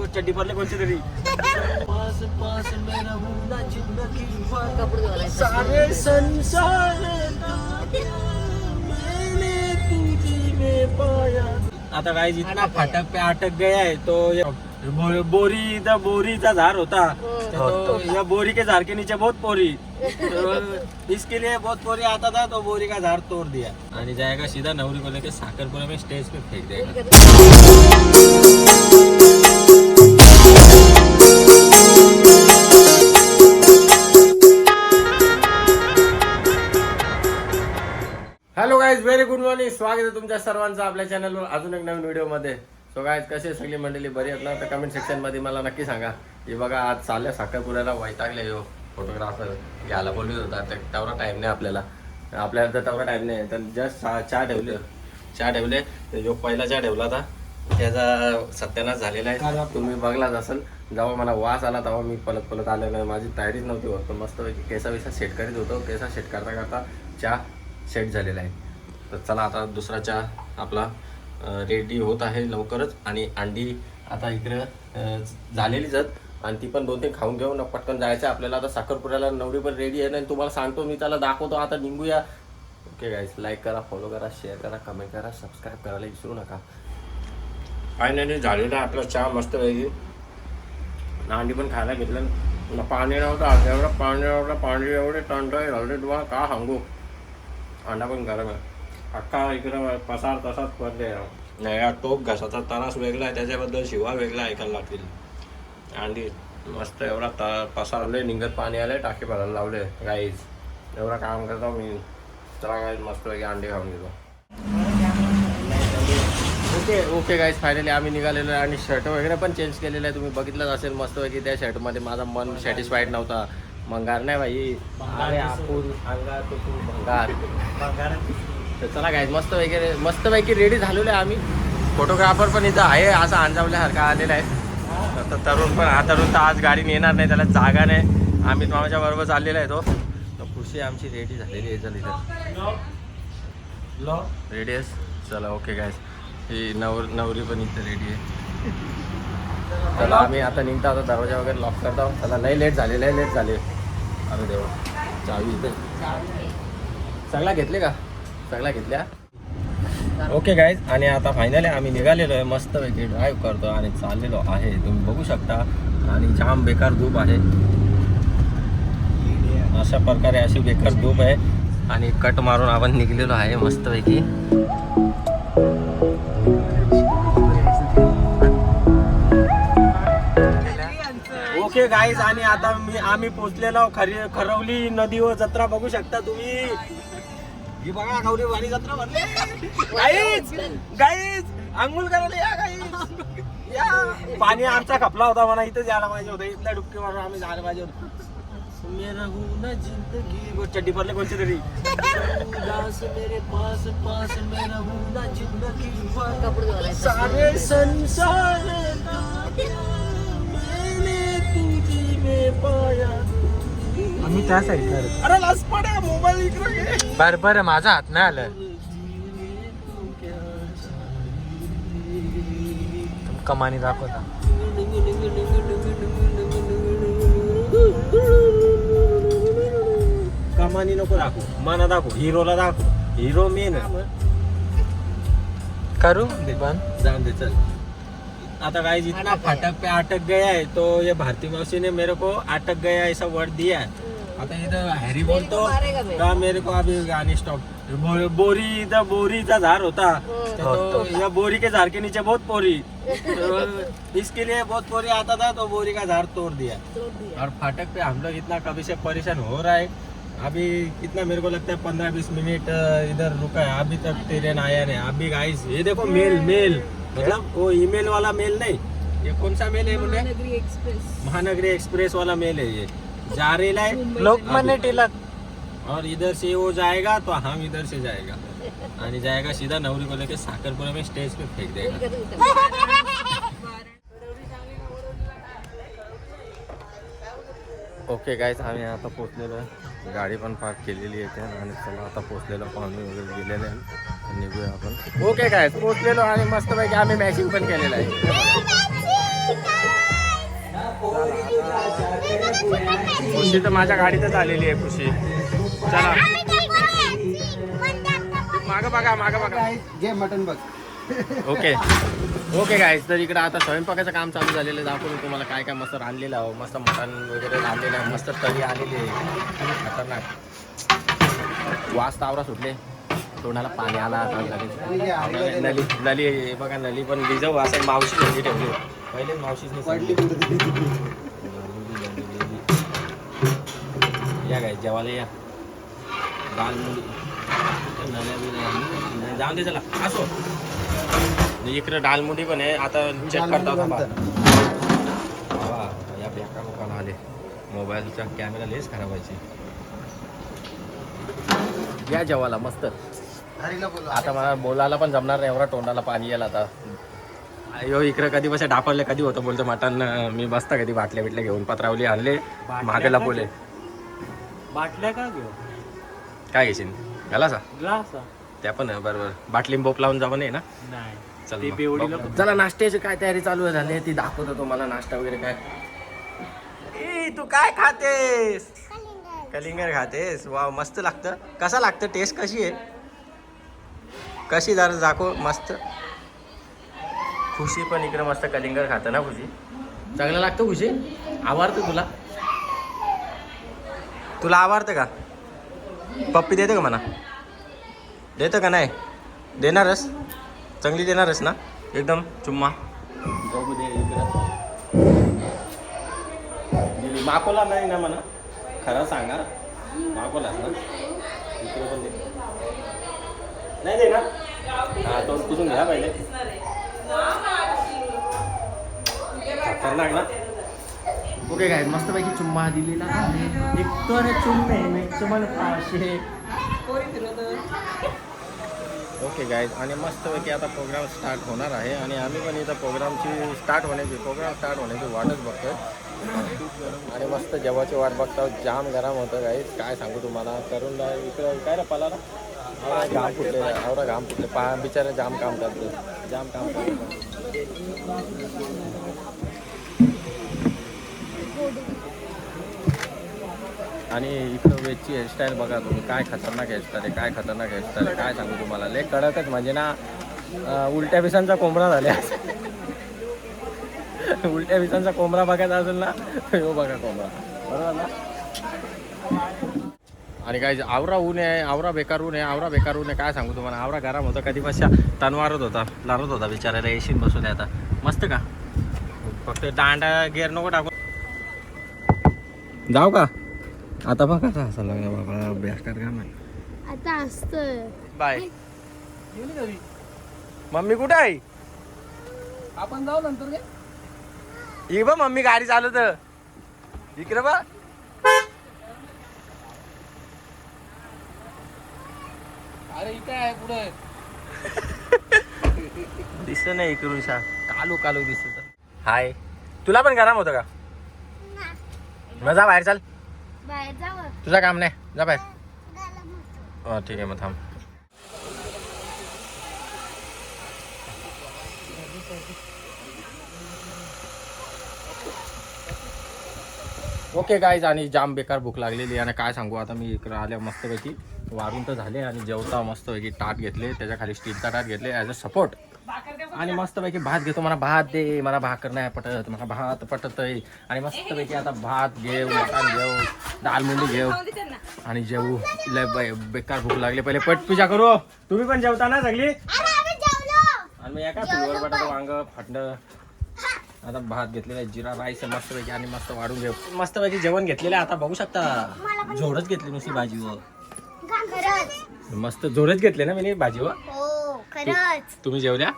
चड्डी पडले कोणची तरी पास पास में रहूं ना जिंदगी भर सारे संसार मैंने तुझी में पाया। आता काय जितना फाटक पे अटक गया है तो बोरी इधर बोरीचा झाड होता तो या बोरी के झाड़ के नीचे बहुत पोरी तो इसके लिए बहुत पोरी आता था तो बोरी का झाड़ तोड़ दिया आणि जाएगा सीधा नवरी को लेके साकरपुरा में स्टेज पे फेंक देगा। Hello guys, very good morning. स्वागत आहे तुमच्या सर्वांचं आपल्या चॅनलवर अजून एक नवीन व्हिडिओमध्ये. सो गाईज, कशी सगळी मंडळी बरी आहेत ना? तर कमेंट सेक्शनमध्ये मला नक्की सांगा. हे बघा, आज चालल्या साखरपुड्याला वैतागले हो. फोटोग्राफर घ्यायला बोलवत होता तर तेवढा टाईम नाही आपल्याला तर तेवढा टाईम नाही. तर जस्ट चहा ठेवले तर जो पहिला चहा ठेवला होता त्याचा सत्यानाश झालेला आहे. तुम्ही बघलाच असेल. जेव्हा मला वास आला तेव्हा मी पलत आलेलो आहे. माझी तयारीच नव्हती होत. मस्त केसा सेट करीत होतो. केसा सेट करता चहा सेट झालेला आहे. तर चला आता दुसरा चहा आपला रेडी होत आहे लवकरच. आणि अंडी आता इकडे झालेलीच आहेत आणि ती पण 2-3 खाऊन घेऊन पटकन जायचं आपल्याला. आता साखरपुड्याला नवरी पण रेडी आहे. आणि तुम्हाला सांगतो, मी त्याला दाखवतो. आता निघूया. ओके गाईज, लाईक करा, फॉलो करा, शेअर करा, कमेंट करा, सबस्क्राईब करायला विसरू नका. फायनली झालेला आहे आपला चहा मस्त वेगळी. अंडी पण खायला घेतलं. पाणी नव्हतं, एवढं पाणी एवढे टंटाळे झाले तुम्हाला का सांगू. अंडा पण गरम आहे. अख्खा इकडं पसार तसाच पडले. नाही, टोप घासाचा त्रास वेगळा आहे, त्याच्याबद्दल शिवा वेगळा ऐकायला लागतील. अंडी मस्त एवढा पसारले, निघत पाणी आले, टाके भरायला लावले. गाईज एवढा काम करतो मी. चला गाईज, मस्त वेगळी अंडी खाऊन घेतो. ओके गाईज, फायनली आम्ही निघालेलो आहे. आणि शर्ट वगैरे पण चेंज केलेलं आहे. तुम्ही बघितलंच असेल. मस्त वेगळी त्या शर्टमध्ये माझा मन सॅटिस्फाईड नव्हता. भंगार नाही भाई, अरे आपण अंगार तो तू भंगार. तर चला गाईज, मस्तपैकी रेडी झालेलो आहे आम्ही. फोटोग्राफर पण इथं आहे, असा अंजावल्यासारखा आलेला आहे. तर तरुण तर आज गाडीने येणार नाही, त्याला जागा नाही. आम्ही मामाच्या बरोबर चाललेला आहे. तो खुशी आमची रेडी झालेली आहे. चल इथं रेडी आहेस? चला ओके गाईज, ही नवरी पण इथं रेडी आहे. चला आम्ही आता निघतो. आता दरवाजा वगैरे लॉक करतो. चला, लई लेट झालेलं आहे. लेट झाले. अरे देवा, चावी इथे सगळा घेतले का? सगळ्या घेतल्या. ओके गाईज, आणि आता फायनली आम्ही निघालेलो आहे. मस्तपैकी ड्राईव्ह करतो आणि चाललेलो आहे. तुम्ही बघू शकता. आणि जाम बेकार धूप आहे. अशा प्रकारे अशी बेकार धूप आहे. आणि कट मारून आपण निघलेलो आहे मस्तपैकी. ओके गाईज, आणि आता आम्ही पोचलेलो खरवली नदीवर. जत्रा बघू शकता तुम्ही. ही बघा, गौरी वाणी जत्रा भरली. गाईज अंघोळ करायला या. गाईज या. पाणी आमचा खपला होता, मला इथं यायला पाहिजे होतं. इथल्या डुबकी मारून आम्ही जायला पाहिजे होतं. जिंदगी चड्डी पडले कोणची तरी सारे संसार आम्ही त्या साईड. अरे लास्ट पडे मोबाईल इकडे. बरं माझा हात नाही आलं. कमानी दाखवता. कमानी नको दाखवू, मना दाखवू. हिरोला दाखवू. हिरो मेन करू बंद. जान दे चल. आता गाइस, इतना फाटक पे अटक गया है तो ये भारती मौसी ने मेरे को अटक गया ऐसा वर्ड दिया है. आता इधर हैरी बोलतो का मेरे को अभी गाने स्टॉप. बोरी इधर बोरीचा झाड़ होता तो या बोरी के झाड़ के नीचे बहुत पोरी तो इसके लिए बहुत पोरी आता था तो बोरी का झाड़ तोड़ दिया. और फाटक पे हम लोग इतना कभी से परेशान हो रहा है. अभी कितना मेरे को लगता है 15-20 मिनट इधर रुका है. अभी तक ट्रेन आया नहीं. अभी गाइस ये देखो मेल मतलब वो ईमेल वाला मेल नहीं. ये कौन सा मेल है बोले? महानगरी एक्सप्रेस वाला मेल है. ये जा रहा है लोकमान्य टिळक. और इधर से वो जाएगा तो हम इधर से जाएगा आणि जाएगा सीधा नवरी को लेके साकरपुरा में स्टेज पे फेंक देगा. ओके गाइस, आम्ही आता पोचलेलो आहे. गाडी पण पार्क केलेली आहे आणि चला आता पोचलेलो. पाहुणे वगैरे गेलेले आहे. निघूया आपण. ओके गाइस, पोचलेलो आणि मस्तपैकी आम्ही मॅचिंग पण केलेलं आहे. खुशी तर माझ्या गाडीतच आलेली आहे खुशी. चला मागं बघा मागं बघा. घे मटन बघ. ओके ओके गाईज, तर इकडं आता स्वयंपाकाचं काम चालू झालेलं आहे. दाखवून तुम्हाला काय काय मस्त रांधलेलं आहे. मस्त मटण वगैरे रांधलेलं आहे. मस्त तरी आलेली आहे. खतरनाक वास तावरा सुटले, तोंडाला पाणी आला आता लगेच. नली नली बघा, नली पण भिजव असं मावशी नली ठेवली. पहिले मावशीच या गाय जेवायला या. दाल मुली जाऊन दे चला असो. इकडे डालमुंडी पण आहे. आता चेक करता होता या बेकार लोकांना आले. मोबाईलचा कॅमेरा लेस खराब व्हायचे. या जेवायला मस्त. आता मला बोलायला पण जमणार नाही, एवढा तोंडाला पाणी येईल आता. अयो इकडे कधी बसे डापरले कधी होतं बोलतो मटण. मी बसता कधी बाटल्या बिटल्या घेऊन पत्रावली आणले मागेला बोले. बाटल्या का घेऊ? काय घेशील घालासा ग्लास त्या पण बरोबर. बाटली बोप लावून जावं नाही ना. नाही. चल ती मग. बेवडीला चला नाश्त्याची काय तयारी चालू झाली ती दाखवतो तुम्हाला. नाश्ता वगैरे काय. ए तू काय खातेस? कलिंगर खातेस? वाव मस्त लागतं. कसा लागतं? टेस्ट कशी आहे? कशी जरा दाखव. मस्त. खुशी पण इकडे मस्त कलिंगर खातं ना. खुशी चांगलं लागतं. खुशी आवडतं तुला? तुला आवडतं का? पप्पी देते का म्हणा? देतं का नाही? देणारच? चांगली देणारच ना एकदम चुम्मा? बघू दे दिली. माकोला नाही ना म्हणा, खरं सांगा. माकोला ना इकडे पण दे. नाही दे ना. हा तो पुसून घ्या पहिले. खतरनाक ना. ओके काय मस्तपैकी चुम्मा दिलेला आहे. एक चुम्मे ओके गाईज, आणि मस्तपैकी आता प्रोग्राम स्टार्ट होणार आहे. आणि आम्ही पण इथं प्रोग्राम स्टार्ट होण्याची वाटच बघतोय. आणि मस्त जेवाची वाट बघतो. जाम गरम होतं गाईज, काय सांगू तुम्हाला. तरुण इकडं काय रे पलाला घाम फुटले. आवरा घाम फुटले. बिचारे जाम काम करतो. जाम काम करतो. आणि इकडं वेजची हेअरस्टाईल बघा तुम्ही. काय खतरनाक हेअरस्टाईल आहे, काय खतरनाक हेअरस्टाईल आहे. काय सांगू तुम्हाला. लय कडकच म्हणजे ना उलट्या पिसांचा कोंबडा झाले. उलट्या पिसांचा कोंबडा बघायचा असेल ना हो बघा कोंबडा, बरोबर ना. आणि काय आवरा ऊन आहे, आवरा बेकार ऊन आहे, आवरा बेकार ऊन आहे. काय सांगू तुम्हाला. आवरा गरम होता. कधी बसच्या तनवारत होता, लढत होता बिचारायला. एशीन बसून आहे आता. मस्त का. फक्त दांडा गेअर नको टाकू. जाऊ का आता? बघ कसा असं लागला बाबा. बेकार काम आहे आता असतोय. बाय. मम्मी कुठे आहे? आपण जाऊ नंतर काय. इक बा मम्मी गाडी चालवत. इकडे बा. अरे इथे आहे पुढे. दिसत नाही इकडून शा. कालू कालू दिसत. हाय. तुला पण गरम होतं का? मग जा बाहेर. चाल बाहेर जावं. तुझं काम नाही, जा बाहेर. हो ठीक आहे मग थांब. ओके गाईज, आणि जाम बेकार भूक लागलेली. आणि काय सांगू आता. मी इकडं आल्या मस्तपैकी वारून तर झाले. आणि जेवता मस्तपैकी ताट घेतले, त्याच्या खाली स्टीलचा ताट घेतले ॲज अ सपोर्ट. आणि मस्तपैकी भात घेतो. मला भात दे, मला भाकर नाही पटत, मला भात पटत आहे. आणि मस्तपैकी आता भात घेऊ, मटण घेऊ, दालमुंडी घेऊ आणि जेवू. लय बेकार भूक लागली. पहिले पट पूजा करू. तुम्ही पण जेवता ना सगळी? आणि मग एका फुलवर बटाटा वांग फाटणं. आता भात घेतलेला आहे, जिरा राईस मस्तपैकी. आणि मस्त वाढून घेऊ. मस्तपैकी जेवण घेतलेलं आहे. आता बघू शकता जोडच घेतली नुसती भाजीवर. मस्त जोडच घेतले ना मी भाजीवर. खरंच. तुम्ही जेवल्या?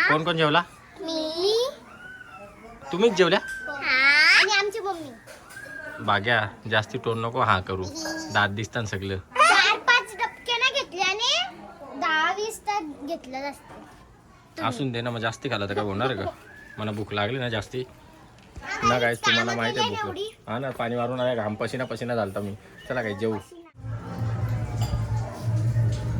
कोण कोण जेवला? मी. तुम्हीच जेवल्या? आणि आमची मम्मी. बाग्या जास्ती टोन नको हा करू. दात दिसतात सगळं. 4-5 डबके ना घेतल्याने 10-20 तास घेतलं असतं. असून दे ना. मग जास्ती खाला तर काय होणार का? मला भूक लागली ना जास्ती ना. काय तुम्हाला माहिती आहे भूक. हा ना, पाणी मारून आल्या. घाम पसीना पसीना झालता मी. चला काय जेवू.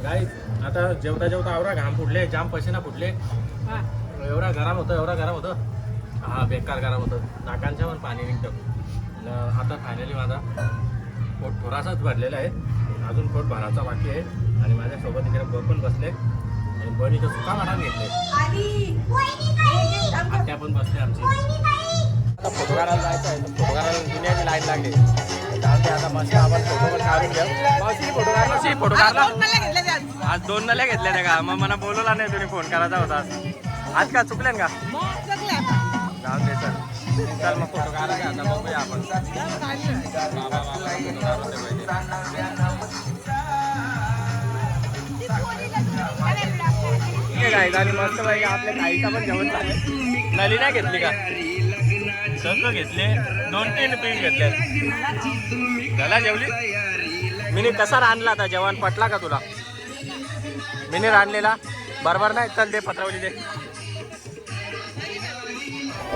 काय आता जेवता जेवता आवरा घाम फुटले, जाम पसीना फुटले. एवढा गरम होतं, एवढा गरम होतं. हा बेकार गरम होतं. नाकांच्या पण पाणी निघतं. आता फायनली माझा पोट थोडासाच भरलेला आहे, अजून पोट भरायचा बाकी आहे. आणि माझ्यासोबत इकडे पण बसले आणि बनीचं सुका मनात घेतले. आत्या पण बसले आमची. आता फोटो काढायला जायचं आहे, फोटो काढायला दुनियाची लाईन लागली. चालते आता मस्त आपण फोटो पण काढून घेऊ. मावशी फोटो काढला, फोटो काढला आज 2 नल्या घेतल्या त्या का? मग मला बोलवला नाही, तुम्ही फोन करायचा होता आज का? चुकल्या का? जाऊन दे चल मग फोटो काढायचा आता बघूया आपण. आणि मस्त पाहिजे आपल्या काहीचा पण जेवण चालू. नली नाही घेतली का? सगळं घेतले, 2-3 पीस घेतले. त्याला जेवली मिनी. कसा रांधला आता जेवण? पटला का तुला? मिनी रांधलेला बरोबर नाही. चल दे पत्रावली दे.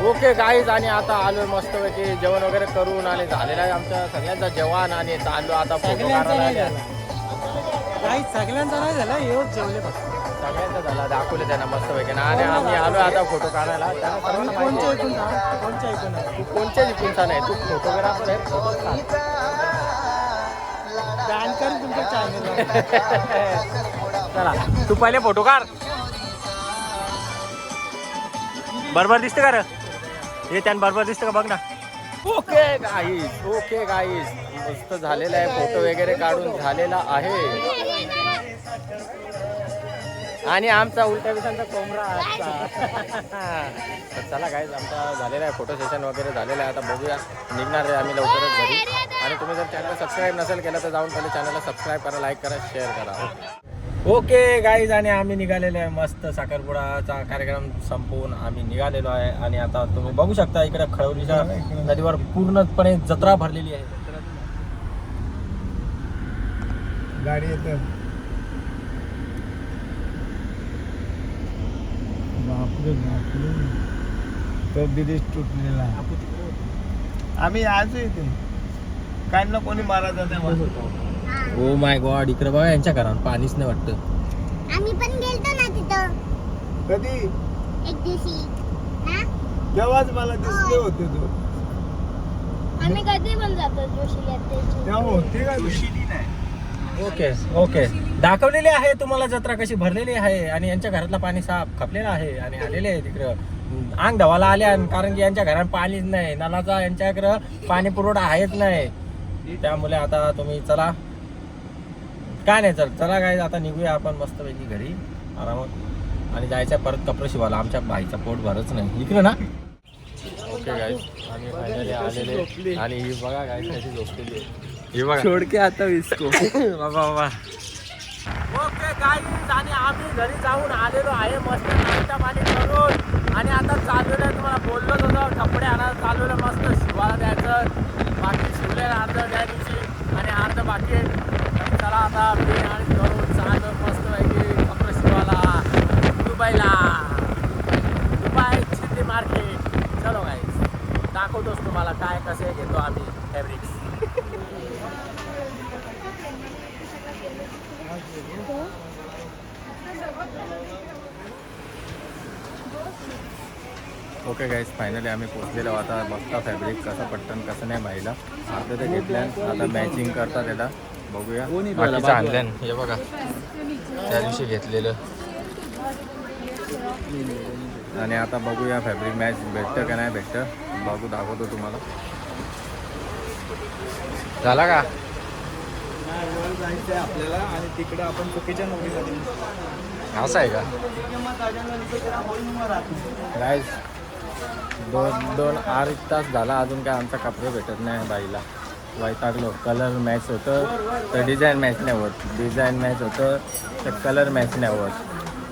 ओके गाईज, आणि आता आलो मस्तपैकी जेवण वगैरे करून आणि झालेला आहे आमच्या सगळ्यांचा जेवण. आणि चाललो आता फोटो काढायला. काही सगळ्यांचा नाही झाला, एवढं जेवले फक्त. सगळ्यांचा झाला, दाखवले त्यांना मस्तपैकी ना. आणि आम्ही आलो आता फोटो काढायला. त्यांना सर्वांना माहिती आहे. तू कोणत्या जिंकूनचा नाही, तू फोटोग्राफर आहे. फोटो तुमच्या चॅनल चला तू पहिले फोटो काढ. बरोबर दिसतं का रे? हे त्यान बरोबर दिसतं का बघ ना. ओके गाईज मस्त झालेला आहे. फोटो वगैरे काढून झालेला आहे. आणि आमचा उलट्या विषयांचा कोंबडा आजचा. तर चला गाईज, आमचा झालेला आहे फोटो सेशन वगैरे झालेलं आहे. आता बघूया, निघणार आहे आम्ही लवकरच घरी. आणि तुम्ही जर चॅनल सबस्क्राईब नसेल केलं तर जाऊन पहिले चॅनलला सबस्क्राईब करा, लाईक करा, शेअर करा. ओके गाईज, आणि आम्ही निघालेलो आहे. मस्त साखरपुडाचा कार्यक्रम संपवून आम्ही निघालेलो आहे. आणि आता तुम्ही बघू शकता इकडे खळवलीच्या नदीवर पूर्णपणे जत्रा भरलेली आहे. गाडी येतं. तो बिरीज तुटलेला. आम्ही आज येते काय ना कोणी मारा जाते. ओ माय गॉड, इकडे बघा यांच्या घरात पाणीच नाही वाटतं. आम्ही पण गेलतो ना तिथं कधी? एक दिवशी ना. जेव्हाच मला दिसले होते तो. आम्ही कधी पण जातो जोशीला. तेव्हा होते का? ओके दाखवलेली आहे तुम्हाला जत्रा कशी भरलेली आहे. आणि यांच्या घरातला पाणी साफ खपलेला आहे. आणि आलेले आहे तिकडं अंग धवाला आले. कारण की यांच्या घरात पाणीच नाही, नळाचा यांच्याकडं पाणी पुरवठा आहेच नाही. त्यामुळे आता तुम्ही चला, काय नाही, चला काय आता निघूया आपण मस्तपैकी घरी आरामात. आणि जायचं परत कपडे शिवायला. आमच्या भाईचा पोट भरच नाही इकडे ना. ओके गाईज, आम्ही फायनली आलेले. आणि ही बघा गाईज कशी झोपलेली आहे. हे बघा, छोडके आता विस्को. बाबा. ओके गाईज, आणि आम्ही घरी जाऊन आलेलो आहे मस्त नाश्ता पाणी करून. आणि आता चाललेलं आहे, तुम्हाला बोललोच होतं, कपडे आणायला चाललेलं मस्त शिवायला द्यायचं. बाकी शिवलेलं अर्ध त्या दिवशी आणि अर्ध बाकी आहे. चला आता मी आणि करून चाललो मस्त पैकी कपडे शिवायला दुबईला. Dubai city market. चलो गाईज, दाखवतोच तुम्हाला काय कसे घेतो आम्ही फॅब्रिक्स. ओके गाईज, फायनली आम्ही पोचलेलो. आता बघता फॅब्रिक कसं पटकन कसं नाही पाहिलं. अर्धं ते घेतल्यान आता मॅचिंग करतात त्याला. बघूया बाकीचं आणल्यान. हे बघा त्या दिवशी घेतलेलं. आणि आता बघूया फॅब्रिक मॅच भेटतं का नाही भेटतं. बघू, दाखवतो तुम्हाला. झाला का? जायचंय आपल्याला. आणि तिकडे आपण चुकीच्या नोकरीसाठी. असं आहे का गाईज? 2-2 तास झाला अजून काय आमचा कपडे भेटत नाही बाईला. वैतागलो. कलर मॅच होतं तर डिझाईन मॅच नाही होत, डिझाईन मॅच होतं तर कलर मॅच नाही होत.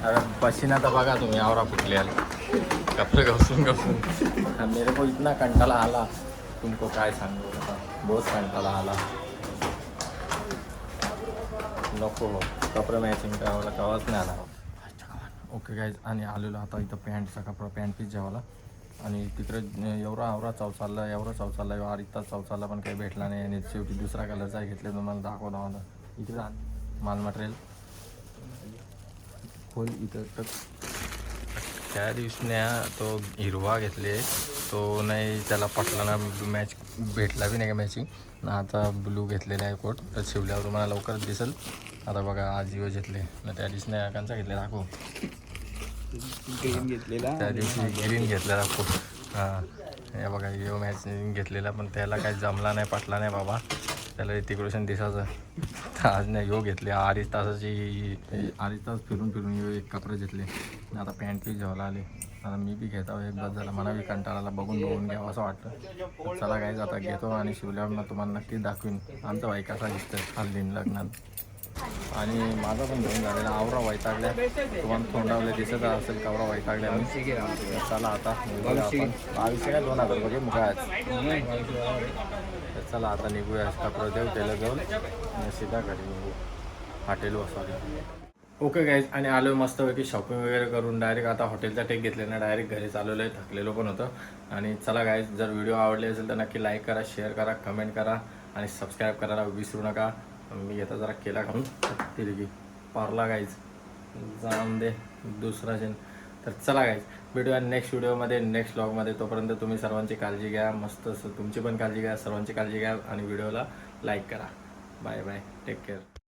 अरे पसीना तर बघा तुम्ही, आवरा फुटले आले कपडे घसून मेरे को इतना कंटाला आला, तुमको काय सांगू आता. बहुत कंटाला आला. नको कपडे मॅचिंग करायला कवाच नाही आला. ओके गाईज, आणि आलेलो आता इथं पॅन्टचा कपडा, पॅन्ट पीस जेवायला. आणि तिकडे एवढा आवरा चाव चालला, एवढा चाव चालला, 2 तास चाव चालला पण काही भेटला नाही. आणि शेवटी दुसरा कलरचा घेतला, तुम्हाला दाखवला मला. इकडे माल मटेरियल फुल इथं तर त्या दिवशी तो हिरवा घेतले. तो नाही त्याला पटला ना मॅच भेटला बी नाही का मॅचिंग आता ब्लू घेतलेला आहे कोट तर शिवल्यावर तुम्हाला लवकरच दिसेल. आता बघा आज यूज घेतले ना त्या दिवशी नाही कांचा घेतले दाखव ग्रीन घेतलेला त्या दिवशी ग्रीन घेतलेला कोट. हां हे बघा यो मॅच घेतलेला पण त्याला काही जमला नाही पटला नाही बाबा त्याला ऋतिक दिसायचं तर आज नाही यो घेतले 2.5 तासाची 2.5 तास फिरून फिरून यो एक कपडे घेतले आता पॅन्ट बी घ्यायला आले. आता मी बी घेतो एक बस झाला मला बी कंटाळाला बघून घ्यावं असं वाटतं. चला काय आता घेतो आणि शिवल्यावर मग तुम्हाला नक्कीच दाखवीन आमचा बाई कसा दिसतं हल्दीन लग्नात. आणि माझा पण घेऊन झालेला आवरा वैतागल्या तुम्हाला तोंडावले दिसत असेल कवरा वैतागल्या मी. चला आता निघूया आपण 2200 काय 2000 बघे मुखात. चला आता निघूया कपडे देऊ त्याला घेऊन आणि सीधा घरी निघू हॉटेल वसवली. ओके गाईज आणि आलो मस्तपैकी शॉपिंग वगैरे करून डायरेक्ट आता हॉटेलचा टेक घेतलेला डायरेक्ट घरी चालवलं आहे थकलेलो पण होतं. आणि चला गाईज जर व्हिडिओ आवडले असेल तर नक्की लाईक करा शेअर करा कमेंट करा आणि सबस्क्राईब करायला विसरू नका. मी घेता जरा केला खाऊन तिरगी पारला गाईज जाऊन दे दुसरा जण. तर चला गाईज भेटूया नेक्स्ट व्हिडिओमध्ये नेक्स्ट व्लॉगमध्ये. तोपर्यंत तुम्ही सर्वांची काळजी घ्या मस्त तुमची पण काळजी घ्या सर्वांची काळजी घ्या आणि व्हिडिओला लाईक करा. Bye bye take care.